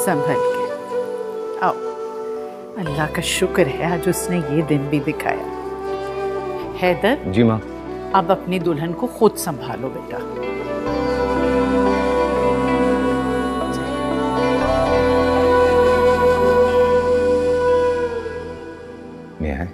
संभल के आओ। अल्लाह का शुक्र है आज उसने ये दिन भी दिखाया। हैदर। जी माँ। अब अपनी दुल्हन को खुद संभालो बेटा। मैं है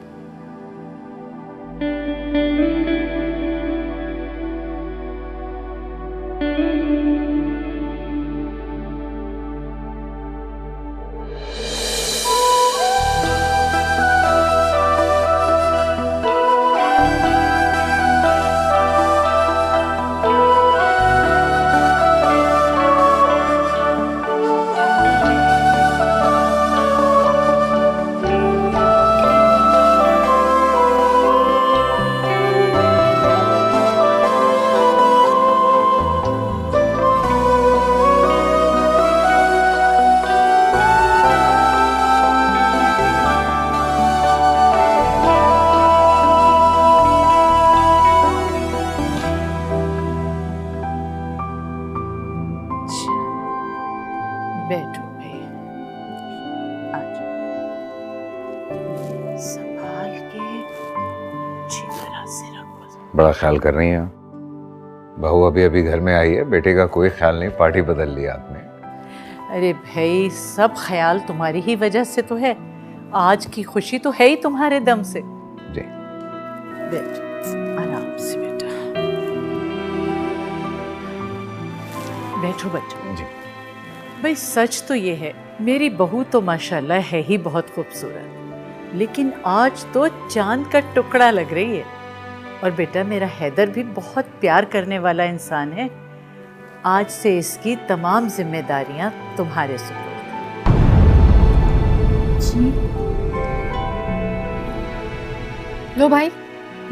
बैठो भाई, आज संभाल के अच्छी तरह से रखो। बड़ा ख्याल कर रही हैं। बहू अभी अभी घर में आई है, बेटे का कोई ख्याल नहीं, पार्टी बदल लिया आपने। अरे भाई सब ख्याल तुम्हारी ही वजह से तो है। आज की खुशी तो है ही तुम्हारे दम से। जी बैठ आराम से बेटा, बैठो बच्चों। जी भाई सच तो ये है, मेरी बहू तो माशाल्लाह है ही बहुत खूबसूरत, लेकिन आज तो चांद का टुकड़ा लग रही है। और बेटा मेरा हैदर भी बहुत प्यार करने वाला इंसान है। आज से इसकी तमाम जिम्मेदारियां तुम्हारे सुपुर्द। जी लो भाई,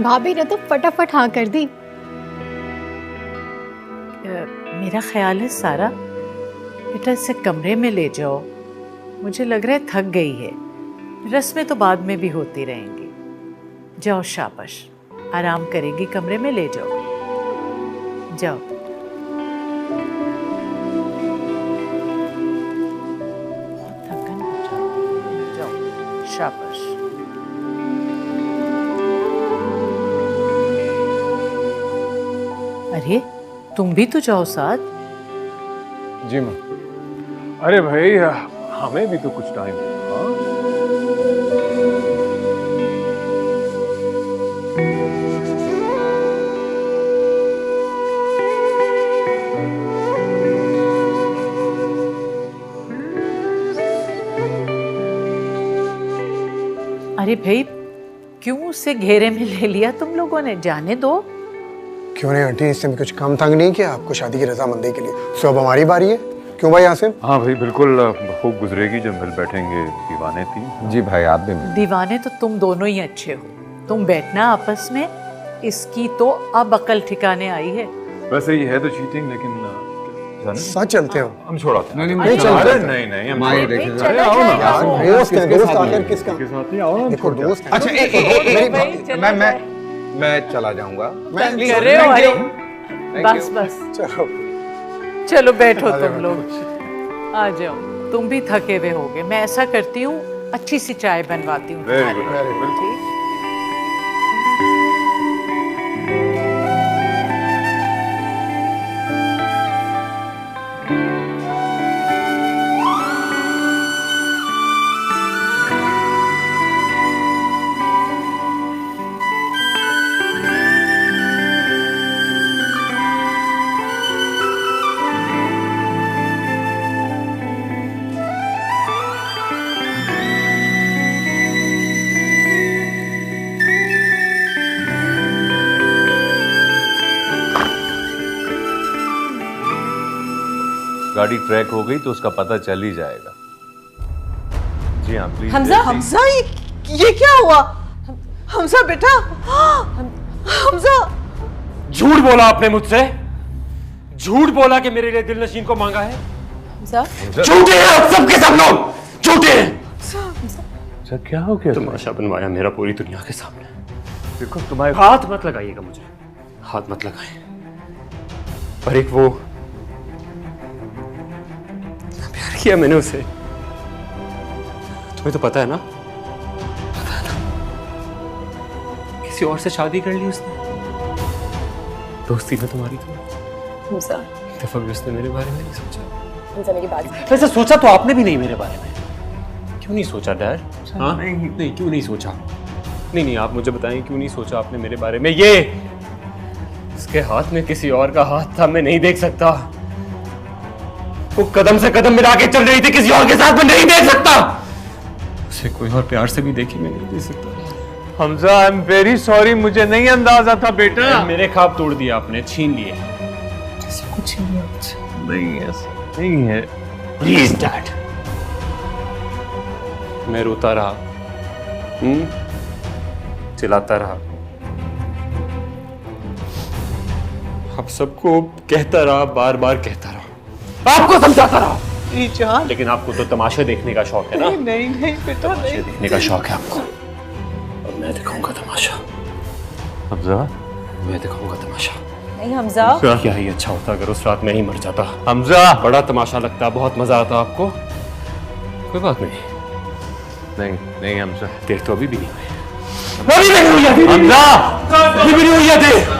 भाभी ने तो फटाफट हाँ कर दी। मेरा ख्याल है सारा बेटा इसे कमरे में ले जाओ, मुझे लग रहा है थक गई है। रस्में तो बाद में भी होती रहेंगी। जाओ शाबाश, आराम करेगी, कमरे में ले जाओ। जाओ बहुत थकन हो जाती है, जाओ शाबाश। अरे तुम भी तो जाओ साथ। जी माँ। अरे भाई हमें भी तो कुछ टाइम है। अरे भाई क्यों उसे घेरे में ले लिया तुम लोगों ने? जाने दो। क्यों नहीं आंटी, इससे कुछ काम तंग नहीं किया आपको शादी की रजामंदी के लिए? सो अब हमारी बारी है। क्यों भाई आसिम? हाँ भाई बिल्कुल, खूब गुजरेगी जब मिल बैठेंगे। दीवाने थी। जी भाई आप भी दीवाने तो तुम दोनों ही अच्छे हो। तुम बैठना आपस में, इसकी तो अब अकल ठिकाने आई है। वैसे ही है तो चीटिंग, लेकिन साथ चलते हो? हम छोड़ाते हैं। नहीं चलते। नहीं हम अरे आओ ना यार, दोस्त है, दोस्त आखिर किसका? के साथ ही आओ ना। देखो दोस्त है। अच्छा मैं चला जाऊंगा। मैं कर रहे हो? अरे बस बस चलो चलो बैठो तुम लोग, आ जाओ। तुम भी थके हुए होगे। मैं ऐसा करती हूँ, अच्छी सी चाय बनवाती हूँ। Very good, very good. ठीक। गाड़ी ट्रैक हो गई तो उसका पता चल ही जाएगा। जी हाँ प्लीज। हमजा ये क्या हुआ? हमजा बेटा, हमजा। झूठ बोला आपने मुझसे, झूठ बोला कि मेरे लिए दिल नशीन को मांगा है। हमजा झूठे हैं आप सब के सब लोग, झूठे हैं। सर क्या हो गया? तमाशा बनवाया मेरा पूरी दुनिया के सामने। देखो तुम्हारे हाथ मत लगाइएगा मुझे, हाथ मत लगाए। पर एक वो प्यार किया मैंने उसे। तुम्हें तो पता है ना, किसी और से शादी कर ली उसने। दोस्ती में तुम्हारी तो हमजा, एक दफा भी उसने मेरे बारे में नहीं सोचा। हमजा मेरी बात। वैसे सोचा तो आपने भी नहीं मेरे बारे में। क्यों नहीं सोचा डैड? हाँ नहीं, क्यों नहीं सोचा? नहीं, आप मुझे बताएं क्यों नहीं सोचा आपने मेरे बारे में? ये इसके हाथ में किसी और का हाथ था, मैं नहीं देख सकता। वो कदम से कदम मिला के चल रही थी किसी और के साथ, मैं नहीं देख सकता। उसे कोई और प्यार से भी देखी मैं नहीं देख सकता। Hamza, I am very sorry, मुझे नहीं अंदाजा था बेटा। मेरे ख्वाब तोड़ दिया आपने, छीन लिए। ऐसा कुछ नहीं, ऐसा नहीं है। Please dad. मैं रोता रहा, चिल्लाता रहा, आप सबको कहता रहा, बार बार कहता रहा, आपको समझाता रहा। जान, लेकिन आपको तो तमाशे देखने का शौक है ना? नहीं बेटा, तमाशे नहीं। देखने का शौक है आपको। और मैं दिखाऊंगा तमाशा। हमजा, मैं दिखाऊंगा तमाशा। नहीं हमजा, क्या ही अच्छा होता अगर उस रात में ही मर जाता। हमजा। बड़ा तमाशा लगता, बहुत मजा आता आपको। कोई बात नहीं, नहीं हमजा, देर तो अभी भी नहीं हुई। अभी नहीं हुई है, हमजा, अभी भी नहीं हुई है देर।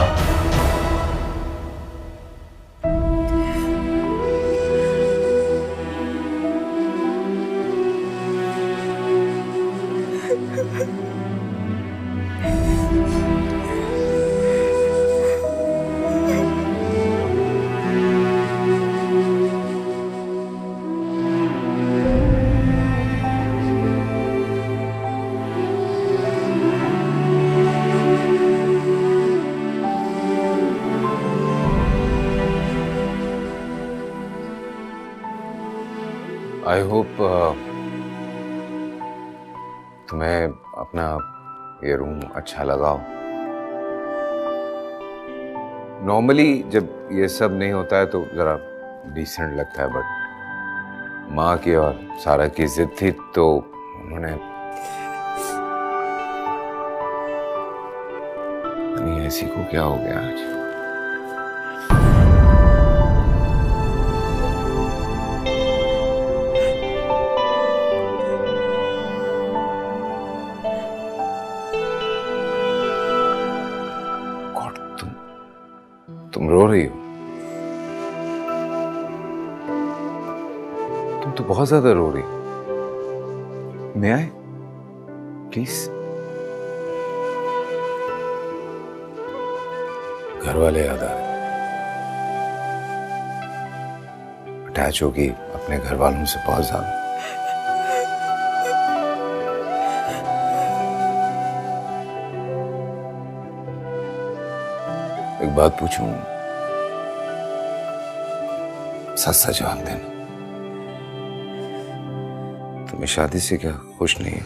आई होप तुम्हें अपना ये रूम अच्छा लगा हो। नॉर्मली जब ये सब नहीं होता है तो जरा डिसेंट लगता है, बट माँ की और सारा की जिद थी तो उन्होंने नहीं, ऐसी को क्या हो गया आज। तुम रो रही हो? तुम तो बहुत ज्यादा रो रही हो। मैं आए प्लीज? घर वाले याद आ रहे, अटैच होगी अपने घर वालों से बहुत ज्यादा। एक बात पूछूं, सच सच जवाब देना, तुम्हें शादी से क्या खुश नहीं हो?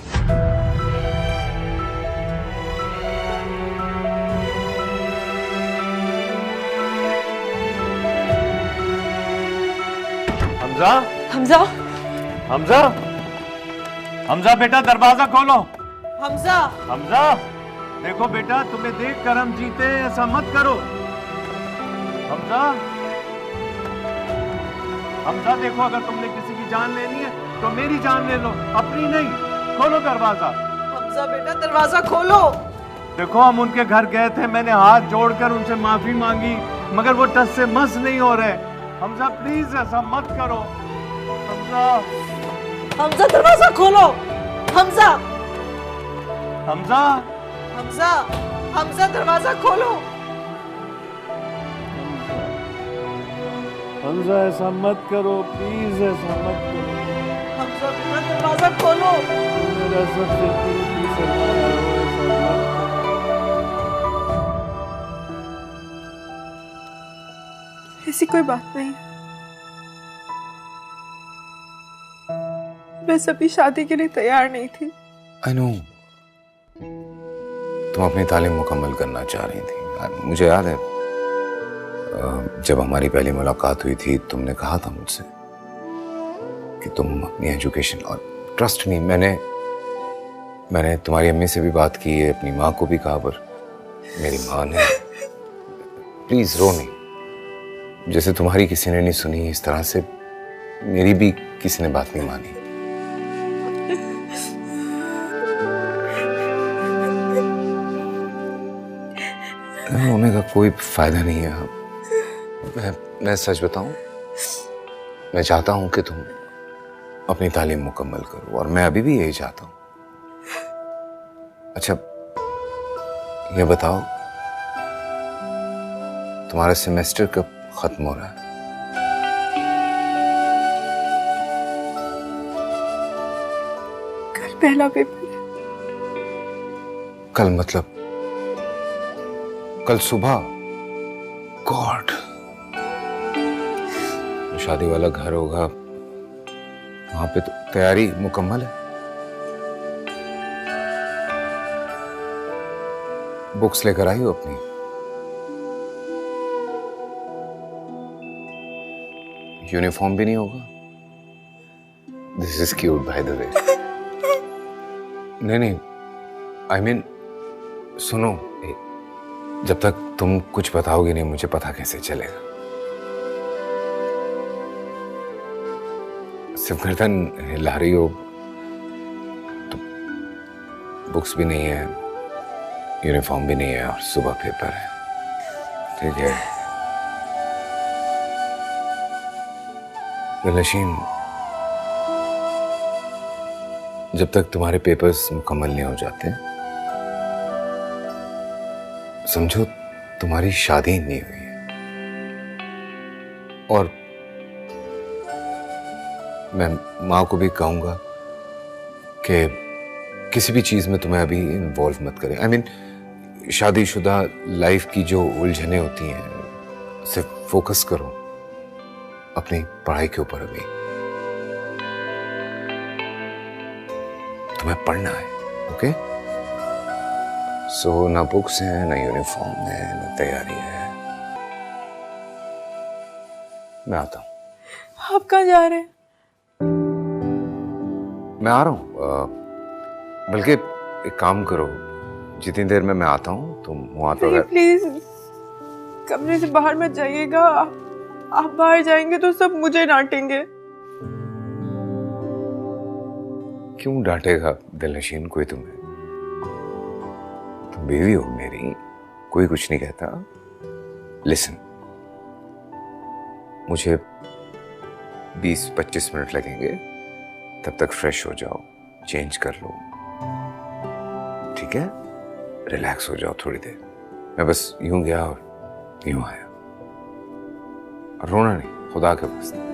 हमजा, हमजा, हमजा, हमजा बेटा दरवाजा खोलो। हमजा, हमजा, देखो बेटा, तुम्हें देख कर हम जीते, ऐसा मत करो। हमजा, हमजा देखो, अगर तुमने किसी की जान लेनी है तो मेरी जान ले लो, अपनी नहीं। खोलो दरवाजा। हमजा बेटा दरवाजा खोलो। देखो, हम उनके घर गए थे, मैंने हाथ जोड़कर उनसे माफी मांगी, मगर वो टस से मस नहीं हो रहे। हमजा प्लीज ऐसा मत करो। हमजा, हमजा दरवाजा खोलो। हमजा, हमजा, हमजा, हमजा दरवाजा खोलो। हमजा ऐसा मत करो, प्लीज ऐसा मत करो। हमजा बेटा दरवाजा खोलो। मेरा सबसे कीमती सरमाया हो, ऐसा मत करो। ऐसी कोई बात नहीं, मैं अभी शादी के लिए तैयार नहीं थी। आई नो, तुम अपनी तालीम मुकम्मल करना चाह रही थी। मुझे याद है जब हमारी पहली मुलाकात हुई थी, तुमने कहा था मुझसे कि तुम अपनी एजुकेशन, और ट्रस्ट मी, मैंने तुम्हारी अम्मी से भी बात की है, अपनी माँ को भी कहा, पर मेरी माँ ने, प्लीज रो नहीं, जैसे तुम्हारी किसी ने नहीं सुनी, इस तरह से मेरी भी किसी ने बात नहीं मानी। रोने का कोई फायदा नहीं है। मैं सच बताऊं, मैं चाहता हूं कि तुम अपनी तालीम मुकम्मल करो, और मैं अभी भी यही चाहता हूं। अच्छा ये बताओ, तुम्हारा सेमेस्टर कब खत्म हो रहा है? कल पहला पेपर है। कल मतलब कल सुबह? गॉड, शादी वाला घर होगा, वहां पे तो तैयारी मुकम्मल है। बुक्स लेकर आई हो अपनी? यूनिफॉर्म भी नहीं होगा? This is cute by the way. नहीं, आई मीन सुनो, जब तक तुम कुछ बताओगे नहीं मुझे पता कैसे चलेगा। सिर्फ गर्दन हिला रही हो तो। बुक्स भी नहीं है, यूनिफॉर्म भी नहीं है, और सुबह पेपर है। ठीक है दिलनशीन, जब तक तुम्हारे पेपर्स मुकम्मल नहीं हो जाते, समझो तुम्हारी शादी नहीं हुई है। और मैं माँ को भी कहूंगा कि किसी भी चीज में तुम्हें अभी इन्वॉल्व मत करें। आई मीन शादीशुदा लाइफ की जो उलझनें होती हैं, सिर्फ फोकस करो अपनी पढ़ाई के ऊपर। अभी तुम्हें पढ़ना है, ओके? सो ना बुक्स हैं, ना यूनिफॉर्म है, ना तैयारी है। मैं आता हूँ। आप कहाँ जा रहे हैं? मैं आ रहा हूँ। बल्कि एक काम करो, जितनी देर में मैं आता हूँ तुम वहां तो प्लीज कमरे से बाहर मत जाइएगा। आप बाहर जाएंगे तो सब मुझे डांटेंगे। क्यों डांटेगा दिलनशीन कोई तुम्हें? तुम बीवी हो मेरी, कोई कुछ नहीं कहता। लिसन, मुझे 20-25 मिनट लगेंगे, तब तक फ्रेश हो जाओ, चेंज कर लो, ठीक है? रिलैक्स हो जाओ थोड़ी देर। मैं बस यूं गया और यूं आया। और रोना नहीं, खुदा के वास्ते।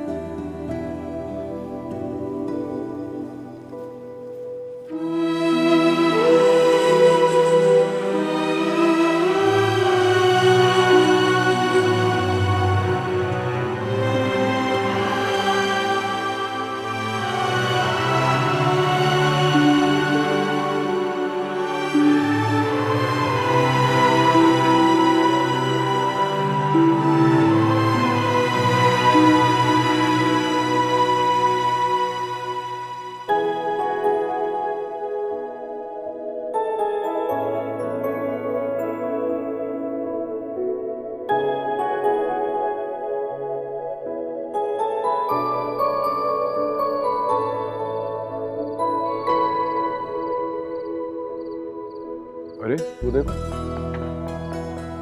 अरे वो देखो,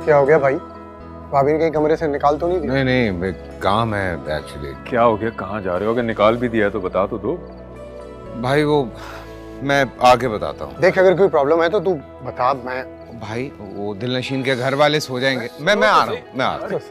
क्या हो गया भाई? भाभी ने कहीं कमरे से निकाल तो नहीं दिया? नहीं, काम है एक्चुअली। क्या हो गया, कहाँ जा रहे हो? अगर निकाल भी दिया तो बता तो दो। भाई वो मैं आगे बताता हूँ। देख, अगर कोई प्रॉब्लम है तो तू बता। मैं भाई वो दिलनशीन के घर वाले सो जाएंगे। मैं आ रहा हूँ, मैं आ रहा हूँ।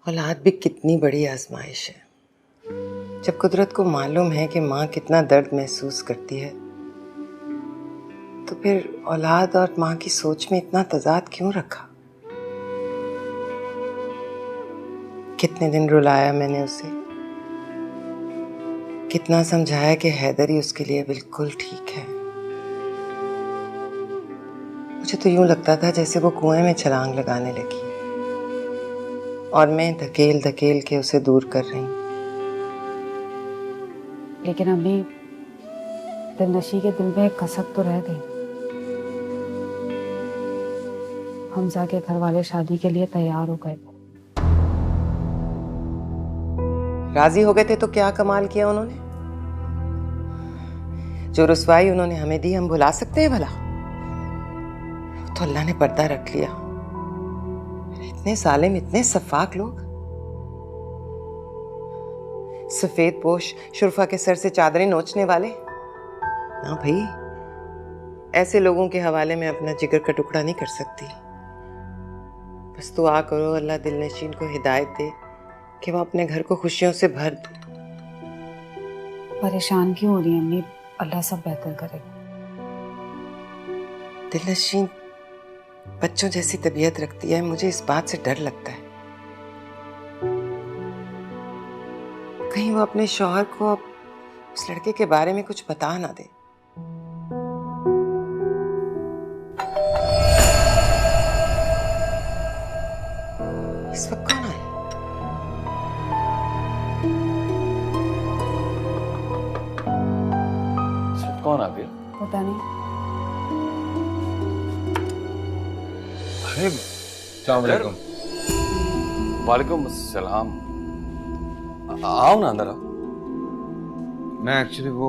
औलाद भी कितनी बड़ी आजमाइश है। जब कुदरत को मालूम है कि माँ कितना दर्द महसूस करती है, तो फिर औलाद और माँ की सोच में इतना तजाद क्यों रखा? कितने दिन रुलाया मैंने उसे, कितना समझाया कि हैदर ही उसके लिए बिल्कुल ठीक है। मुझे तो यूं लगता था जैसे वो कुएं में छलांग लगाने लगी। और मैं धकेल धकेल के उसे दूर कर रही हूँ। लेकिन अम्मी, दिलनशी के दिल में एक कसक तो रह गई। हमजा के घर वाले शादी के लिए तैयार हो गए। राजी हो गए थे तो क्या कमाल किया उन्होंने? जो रुसवाई उन्होंने हमें दी हम भुला सकते हैं भला? तो अल्लाह ने पर्दा रख लिया। इतने सालिम, इतने सफाक लोग, सफेद पोश शुरफा के सर से चादरें नोचने वाले। ना भाई, ऐसे लोगों के हवाले में अपना जिगर का टुकड़ा नहीं कर सकती। बस दुआ करो अल्लाह दिलनशीन को हिदायत दे कि वो अपने घर को खुशियों से भर दे। परेशान क्यों हो रही है अम्मी? अल्लाह सब बेहतर करेगा। दिलनशीन बच्चों जैसी तबीयत रखती है, मुझे इस बात से डर लगता है कहीं वो अपने शौहर को उस लड़के के बारे में कुछ बता ना दे। इस वक्त कौन आया? कौन आ गया? पता नहीं। अरे अस्सलाम वालेकुम। वालेकुम अस्सलाम। आओ ना, अंदर आओ। मैं एक्चुअली वो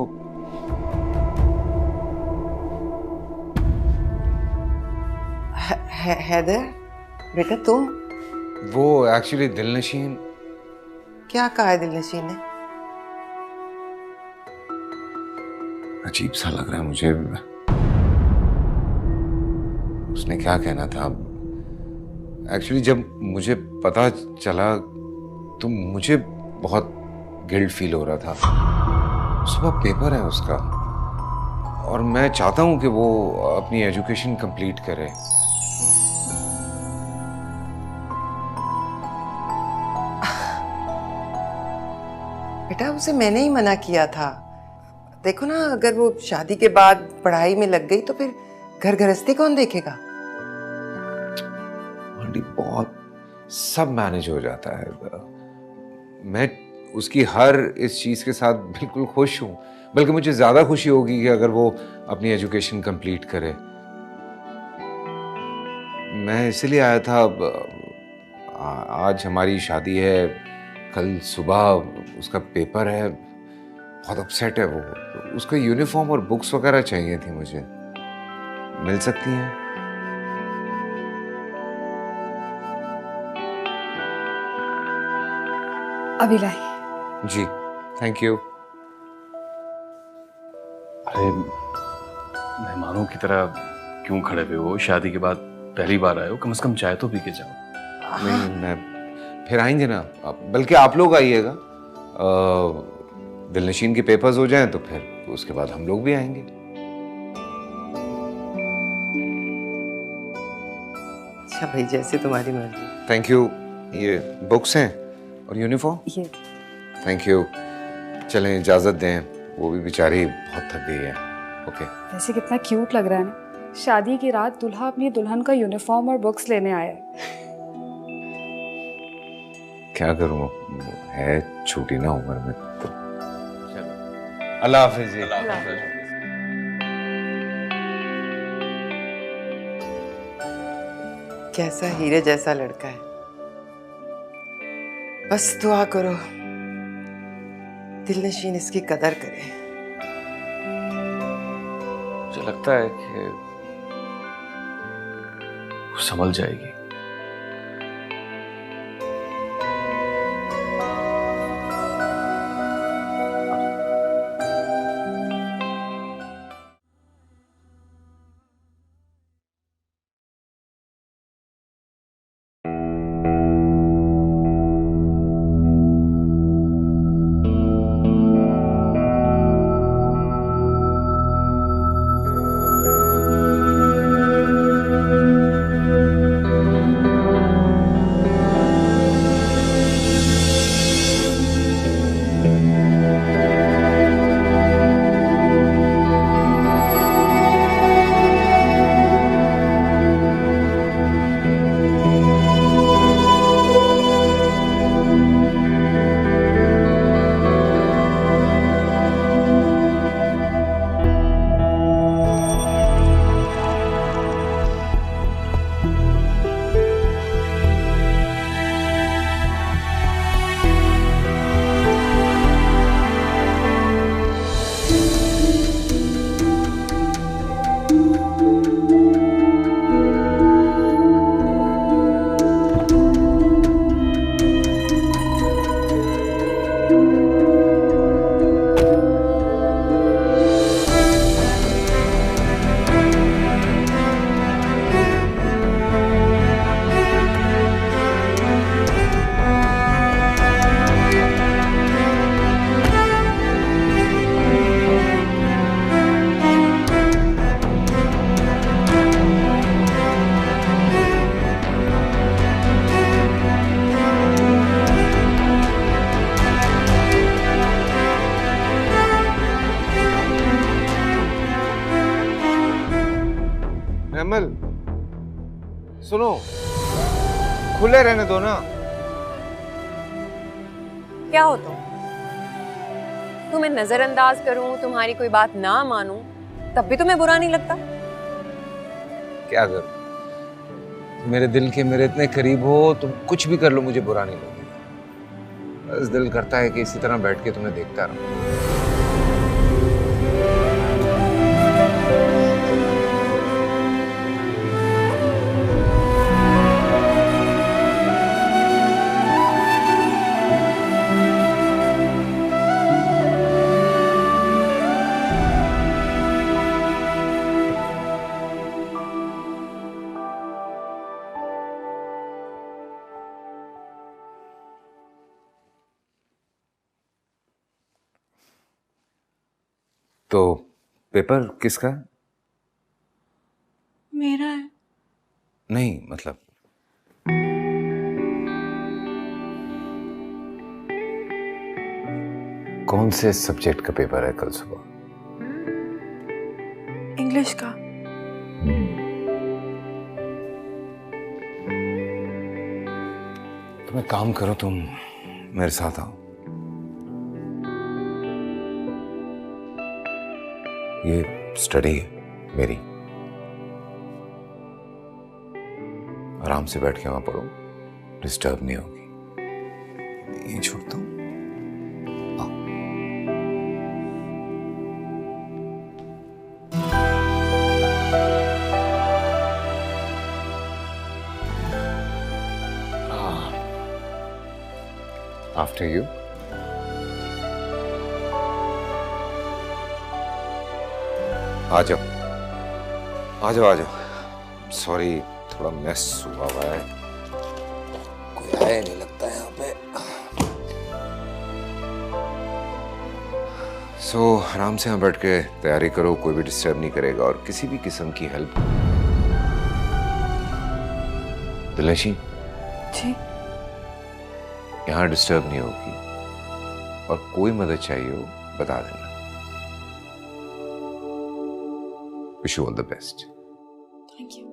हैदर बेटा, तुम? वो एक्चुअली दिलनशीन। क्या कहा है दिलनशीन ने? अजीब सा लग रहा है मुझे। उसने क्या कहना था? एक्चुअली जब मुझे पता चला तो मुझे बहुत गिल्ट फील हो रहा था। सुबह पेपर है उसका और मैं चाहता हूं कि वो अपनी एजुकेशन कंप्लीट करे। बेटा, उसे मैंने ही मना किया था। देखो ना, अगर वो शादी के बाद पढ़ाई में लग गई तो फिर घर गृहस्थी कौन देखेगा? आंटी, बहुत सब मैनेज हो जाता है। मैं उसकी हर इस चीज के साथ बिल्कुल खुश हूँ, बल्कि मुझे ज्यादा खुशी होगी कि अगर वो अपनी एजुकेशन कंप्लीट करे। मैं इसलिए आया था। आज हमारी शादी है, कल सुबह उसका पेपर है। बहुत अपसेट है वो। उसको यूनिफॉर्म और बुक्स वगैरह चाहिए थी, मुझे मिल सकती हैं? अभी लाई। जी, थैंक यू। अरे मेहमानों की तरह क्यों खड़े हुए हो? शादी के बाद पहली बार आए हो, कम से कम चाय तो पी के जाओ। नहीं, मैं फिर आएंगे ना, बल्कि आप लोग आइएगा। दिलनशीन के पेपर्स हो जाएं तो फिर उसके बाद हम लोग भी आएंगे। अच्छा भाई, जैसे तुम्हारी मर्जी। Thank you. ये बुक्स हैं और यूनिफॉर्म? ये थैंक यू। चलें, इजाजत दें, वो भी बेचारी बहुत थक गई है। ओके। वैसे कितना क्यूट लग रहा है ना। शादी की रात दूल्हा अपनी दुल्हन का यूनिफॉर्म और बुक्स लेने आया है। क्या करूं, है छोटी ना उम्र में तो। अल्लाह हाफिज जी। कैसा हीरे जैसा लड़का है। बस दुआ करो दिलनशीन इसकी कदर करे। मुझे लगता है कि वो संभल जाएगी। महमल, सुनो, खुले रहने दो ना। क्या हो तुम्हें नजरअंदाज करूं, तुम्हारी कोई बात ना मानूं, तब भी तुम्हें बुरा नहीं लगता? क्या करूं? मेरे दिल के मेरे इतने करीब हो, तुम कुछ भी कर लो मुझे बुरा नहीं लगेगा। बस दिल करता है कि इसी तरह बैठ के तुम्हें देखता रहूं। तो पेपर किसका है? मेरा है। नहीं, मतलब कौन से सब्जेक्ट का पेपर है कल सुबह? इंग्लिश का। तुम एक काम करो, तुम मेरे साथ आओ। ये स्टडी है मेरी, आराम से बैठ के वहां पढ़ो, डिस्टर्ब नहीं होगी। यहीं छोड़ता हूं। After you. आ जाओ, आ जाओ, आ जाओ। सॉरी, थोड़ा मैस हुआ हुआ है, कोई आया नहीं लगता है यहाँ पे। सो आराम से यहाँ बैठ के तैयारी करो, कोई भी डिस्टर्ब नहीं करेगा, और किसी भी किस्म की हेल्प। दिलेशी जी, यहाँ डिस्टर्ब नहीं होगी, और कोई मदद चाहिए हो बता देना। Wish you all the best. Thank you.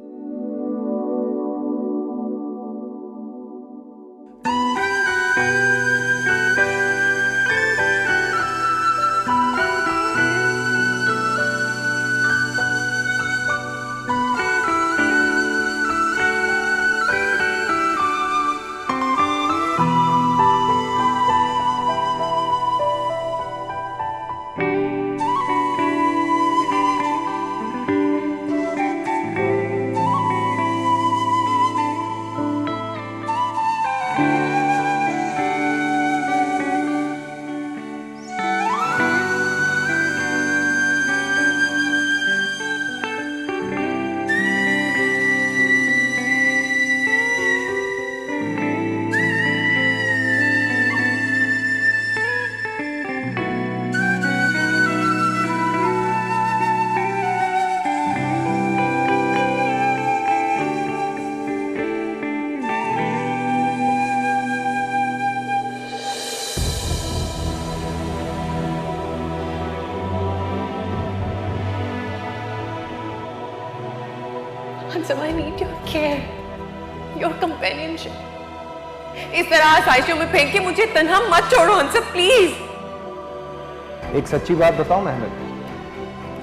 Hansam, I need your care, your companionship. इस तरह आसाइशों में फेंक के मुझे तन्हा मत छोड़ो हंसम, प्लीज। एक सच्ची बात बताऊं महमद,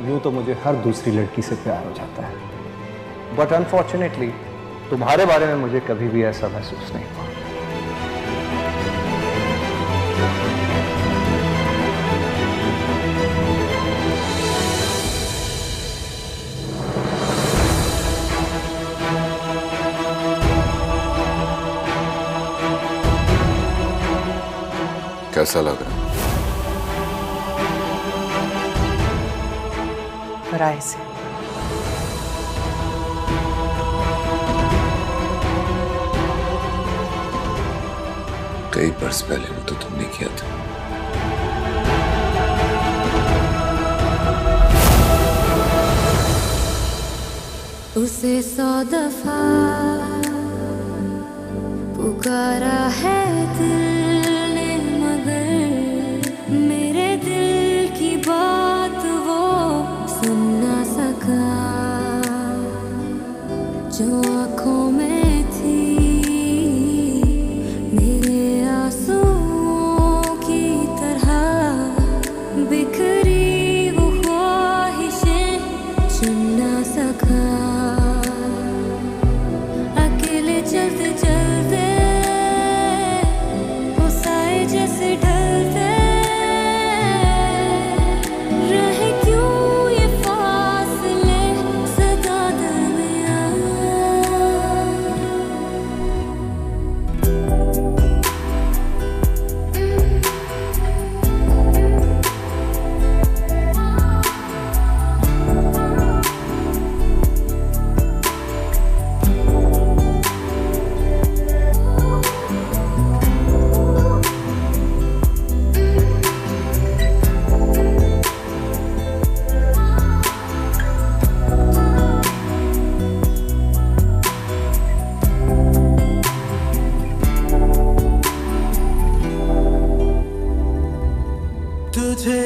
यूं तो मुझे हर दूसरी लड़की से प्यार हो जाता है, बट अनफॉर्चुनेटली तुम्हारे बारे में मुझे कभी भी ऐसा महसूस नहीं हुआ। कैसा लग रहा है? पराये से। कई बरस पहले वो तो तुमने किया था। उसे 100 दफा पुकारा है दिल ने, मगर मेरे दिल की बात वो सुन ना सका।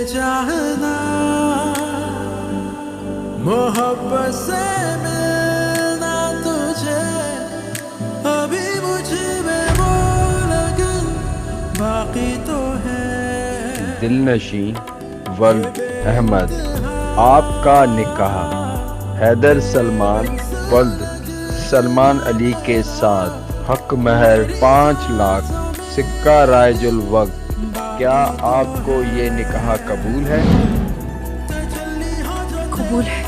चाहना, मोहब्बत से मिलना तुझे, अभी मुझ में वो लगन बाकी तो है। दिलनशीं वल्द अहमद, आपका निकाह हैदर सलमान वल्द सलमान अली के साथ, हक महर 5 लाख, सिक्का रायजुल वक्त। क्या आपको ये निकाह कबूल है? कबूल है।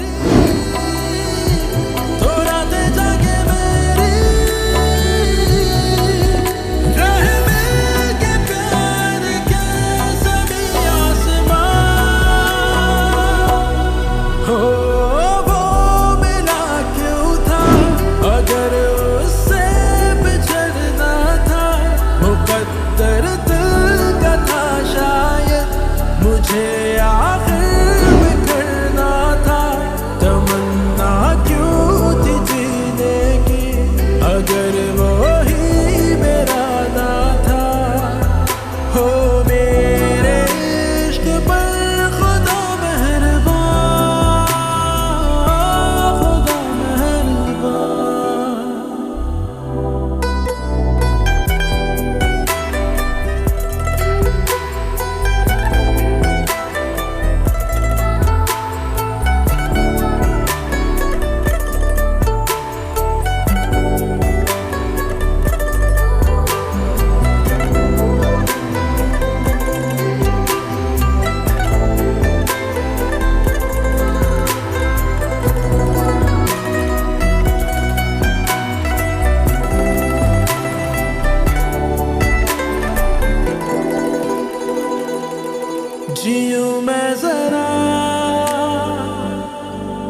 जियूं मैं जरा,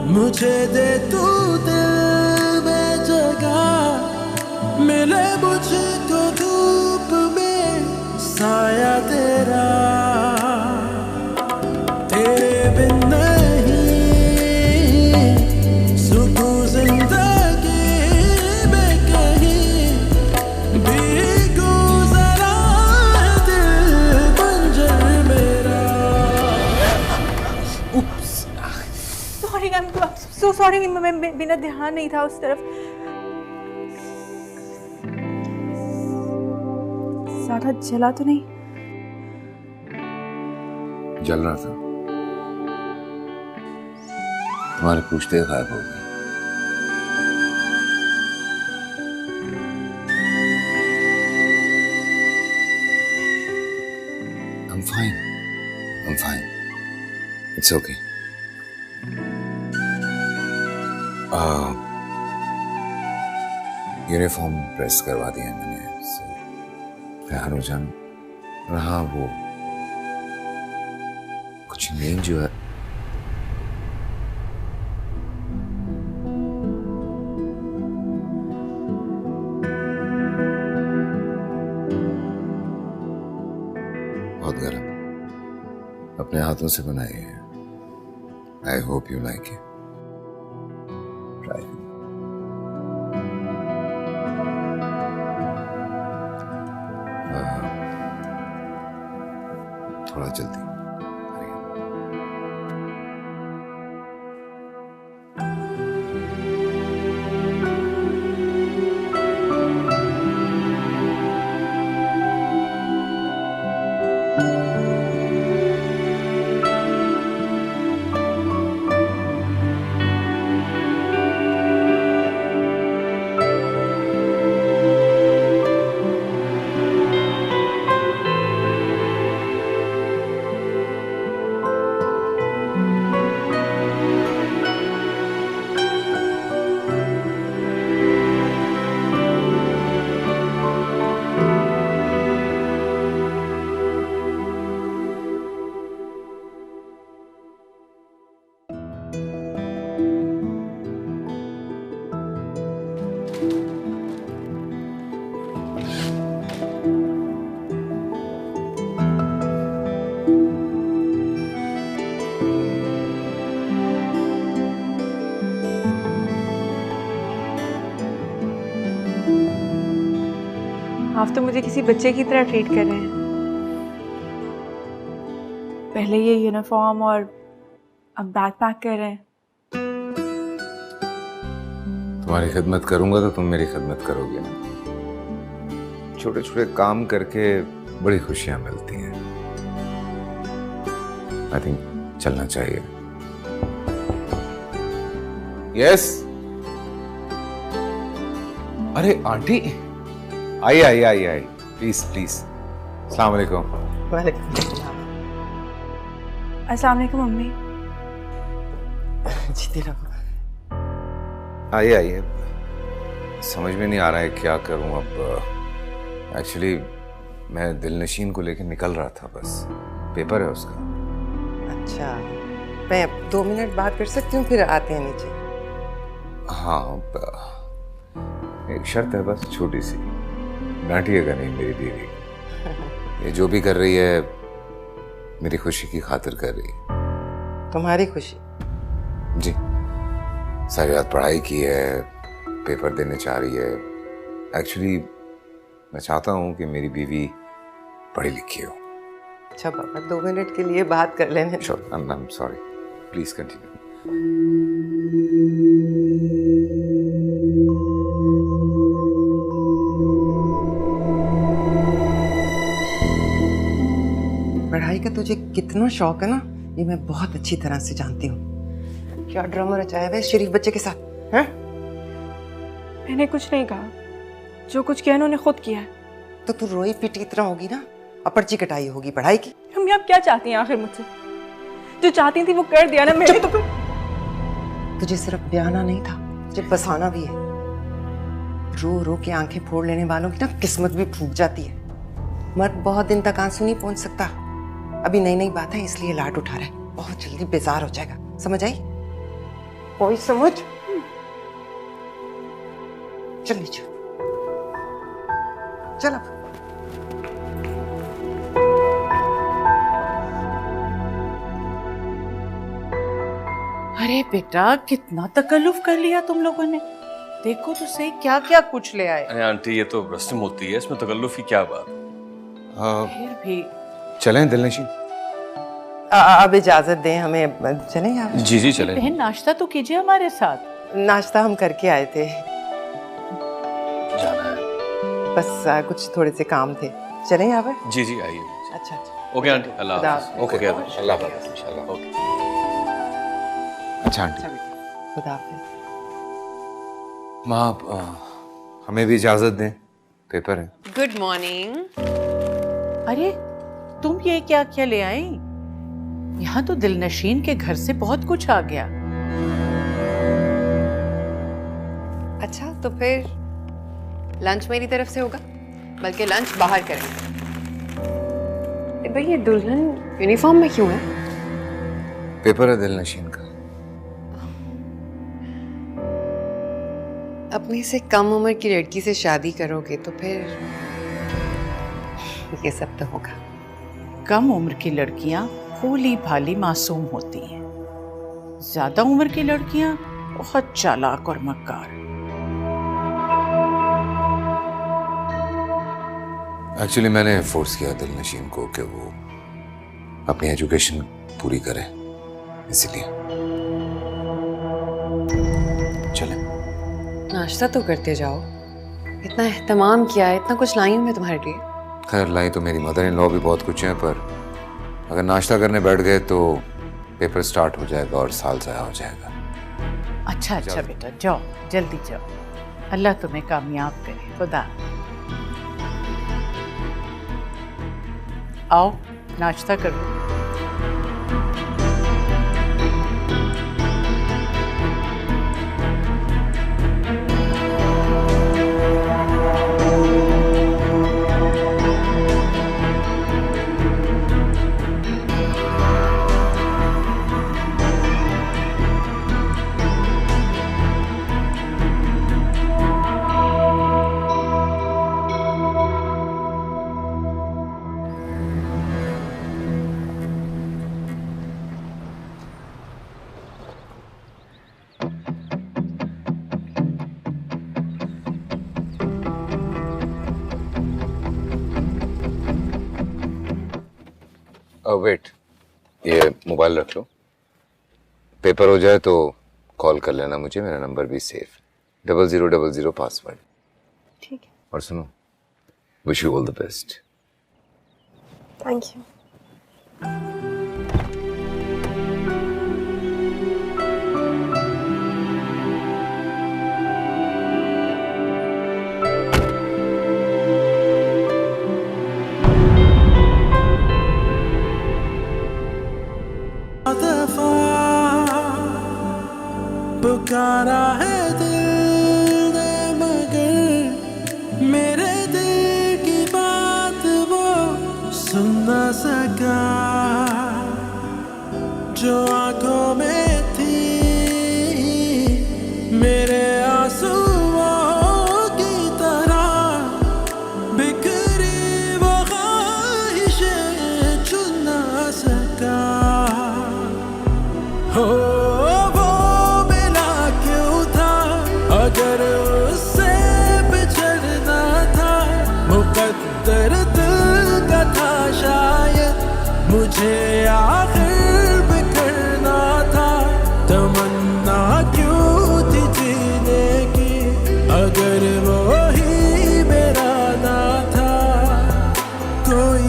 मुझे दे तू दिल में जगह, मिले मुझको धूप में साया तेरा, तेरे बिन नहीं सुकून जिंदगी में कहीं भी गुजरा है दिल बंजर मेरा। Sorry, I am so sorry, मैं बिना ध्यान नहीं था उस तरफ। ज्यादा जला तो नहीं? जल रहा था, तुम्हारे पूछते गायब हो गए। I'm fine. I'm fine. It's okay. Uniform press करवा दिया मैंने, तैयार हो जाना। और हाँ, वो कुछ नींद जो है बहुत गर्म, अपने हाथों से बनाई है। I hope you like it. Try. थोड़ा जल्दी। आप तो मुझे किसी बच्चे की तरह ट्रीट कर रहे हैं। पहले ये यूनिफॉर्म और अब बैग पैक कर रहे हैं। तुम्हारी खिदमत करूंगा तो तुम मेरी खिदमत करोगे ना। छोटे छोटे काम करके बड़ी खुशियां मिलती हैं। आई थिंक चलना चाहिए। यस। अरे आंटी, आइए आइए आइए आइए, प्लीज प्लीज। अस्सलाम वालेकुम। वालेकुम सलाम। अस्सलाम वालेकुम मम्मी। जीती रहो। आइए आइए। समझ में नहीं आ रहा है क्या करूं अब। एक्चुअली मैं दिलनशीन को लेकर निकल रहा था, बस पेपर है उसका। अच्छा, मैं 2 मिनट बात कर सकती हूँ, फिर आते हैं नीचे। हाँ, एक शर्त है बस, छोटी सी। डांटिएगा नहीं मेरी बीवी। ये जो भी कर रही है मेरी खुशी की खातिर कर रही है। तुम्हारी खुशी? जी, सारी रात पढ़ाई की है, पेपर देने चाह रही है। एक्चुअली मैं चाहता हूँ कि मेरी बीवी पढ़ी लिखी हो। अच्छा पापा, 2 मिनट के लिए बात कर लेने। Sure, I am sorry, please continue. पढ़ाई का तुझे कितना शौक है ना, ये मैं बहुत अच्छी तरह से जानती हूँ। क्या ड्रामा रचाया है शरीफ बच्चे के साथ, हैं? मैंने कुछ नहीं कहा, जो कुछ किया उन्होंने खुद किया है। तो तू रोई पिटी इतना होगी ना, अब पर्ची कटाई होगी पढ़ाई की। मम्मी आप क्या चाहती हैं आखिर मुझसे? जो चाहती थी वो कर दिया ना मैंने। तो तुझे सिर्फ ब्याना नहीं था, तुझे बसाना भी है। रो रो के आंखें फोड़ लेने वालों की ना किस्मत भी फूक जाती है। मर्द बहुत दिन तक आंसू नहीं पहुंच सकता। अभी नई नई बात है इसलिए लाड उठा रहा है, बहुत जल्दी बेजार हो जाएगा। समझ आई? कोई समझ? चल नीचे चल। अब अरे बेटा, कितना तकल्लुफ कर लिया तुम लोगों ने। देखो तो सही क्या क्या कुछ ले आए। अरे आंटी, ये तो रस्म होती है, इसमें तकल्लुफ की क्या बात। फिर भी चलें दिलनशीन? अब इजाजत दें हमें, चलें आप? जी जी चलें। बहन नाश्ता तो कीजिए हमारे साथ। नाश्ता हम करके आए थे, जाना है। बस कुछ थोड़े से काम थे। चलें यहाँ पर? जी जी आइए। अच्छा अच्छा। ओके आंटी, अल्लाह हाफ़िज़। ओके अल्लाह हाफ़िज़ इंशाल्लाह। ओके। अच्छा आंटी। खुदा हाफ़िज़। माँ, हमें भी इजाजत दें, पेपर है। Good morning. अरे तुम ये क्या क्या ले आई? यहाँ तो दिलनशीन के घर से बहुत कुछ आ गया। अच्छा तो फिर लंच मेरी तरफ से होगा, बल्कि लंच बाहर करेंगे। भाई ये दुल्हन यूनिफॉर्म में क्यों है? पेपर है दिलनशीन का। अपने से कम उम्र की लड़की से शादी करोगे तो फिर ये सब तो होगा। कम उम्र की लड़कियां भोली भाली मासूम होती हैं, ज्यादा उम्र की लड़कियां बहुत चालाक और मक्कार। एक्चुअली मैंने फोर्स किया दिलनशीन को कि वो अपनी एजुकेशन पूरी करे, इसलिए। चलें। नाश्ता तो करते जाओ, इतना एहतमाम किया है, इतना कुछ लाई हूँ मैं तुम्हारे लिए। खैर लाई तो मेरी मदर इन लॉ भी बहुत कुछ है, पर अगर नाश्ता करने बैठ गए तो पेपर स्टार्ट हो जाएगा और साल ज़ाया हो जाएगा। अच्छा अच्छा बेटा, जाओ जल्दी जाओ। अल्लाह तुम्हें कामयाब करे। खुदा। आओ नाश्ता करो। वेट, ये मोबाइल रख लो, पेपर हो जाए तो कॉल कर लेना मुझे, मेरा नंबर भी सेफ, 0000 पासवर्ड। ठीक है। और सुनो, wish you all the best. Thank you. पुकारा है दिल ने मगर मेरे दिल की बात वो सुन न सका, जो आंखों में थी मेरे आंसुओं की तरह बिखरी वो ख्वाहिशें चुन न सका। हो अगर उससे बिछड़ना था मुकद्दर दिल का था शायद, मुझे आखिर बिखरना था, तमन्ना क्यों थी जीने की अगर वो ही मेरा ना था। कोई